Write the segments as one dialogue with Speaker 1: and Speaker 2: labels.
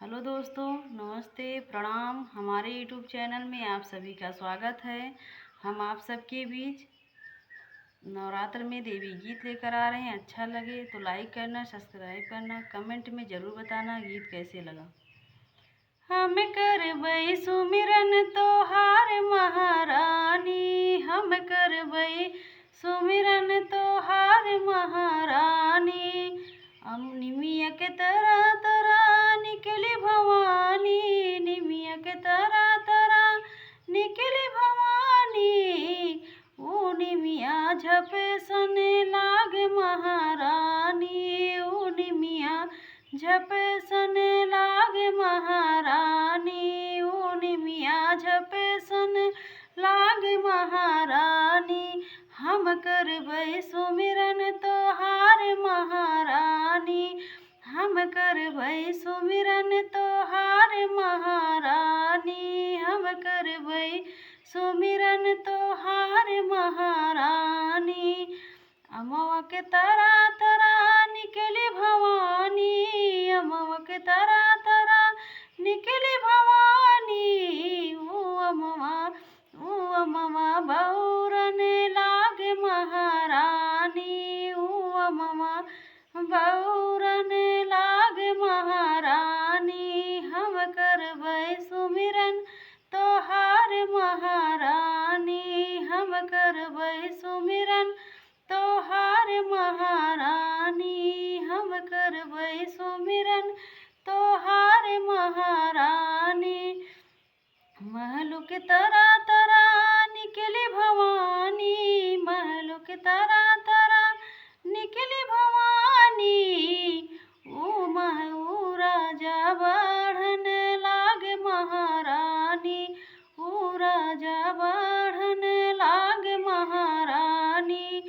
Speaker 1: Hello दोस्तों, नमस्ते, प्रणाम। हमारे यूट्यूब चैनल में आप सभी का स्वागत है। हम आप सबके बीच नवरात्र में देवी गीत लेकर आ रहे हैं। अच्छा लगे तो लाइक करना, सब्सक्राइब करना, कमेंट में ज़रूर बताना गीत कैसे लगा। हम करबै सुमिरन तोहार महारानी, हम करबै सुमिरन तोहार महारानी। निमिया के तरह तरह निकली भवानी, निमिया के तरह तरह निकली भवानी। ऊ निमिया झपे सने लाग महारानी, ऊ निमिया झपे सने लाग महारानी, ऊ निमिया झपे सने लाग महारानी। हम करबै सुमिरन तोहार महारानी, हम करबै सुमिरन तोहार महारानी, हम करबै सुमिरन तोहार महारानी। अमवा के तरह तरह निकली भवानी, अमवा के तरह तरह निकली भवानी। ऊ अमवा बौरन लाग महारानी, ऊ अमवा बौरन लाग महारानी। हम करबै सुमिरन तोहार महारानी, हम करबै सुमिरन तोहार महारानी, हम करबै सुमिरन तोहार महारानी। महलों के तरह तरह निकली भवानी, महलों के तरह तरह निकली भवानी। ऊ राजा बढ़न लाग महारानी, ऊ राजा बढ़न लाग महारानी।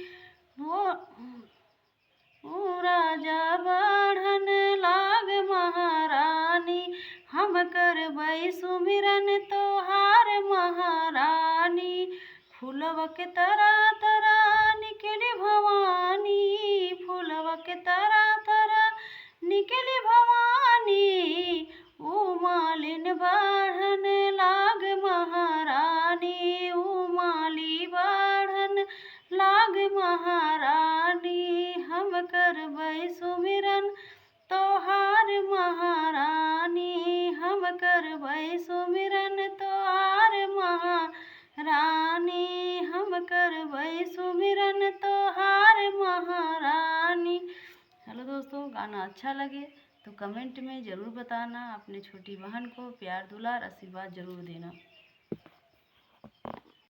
Speaker 1: ऊ राजा बढ़न लाग महारानी। हम करबै सुमिरन तोहार महारानी। फूलवा के तरह तरह निकली भवानी, फूलवा के तरह तरह निकली भवानी। ऊ मालिन बढ़न लाग महारानी, ऊ माली बढ़न लाग महारानी। हम करबै सुमिरन तोहार महारानी, हम करबै सुमिरन तोहार महारानी, हम करबै सुमिरन तोहार महारानी। हेलो दोस्तों, गाना अच्छा लगे तो कमेंट में ज़रूर बताना। अपनी छोटी बहन को प्यार दुलार आशीर्वाद ज़रूर देना।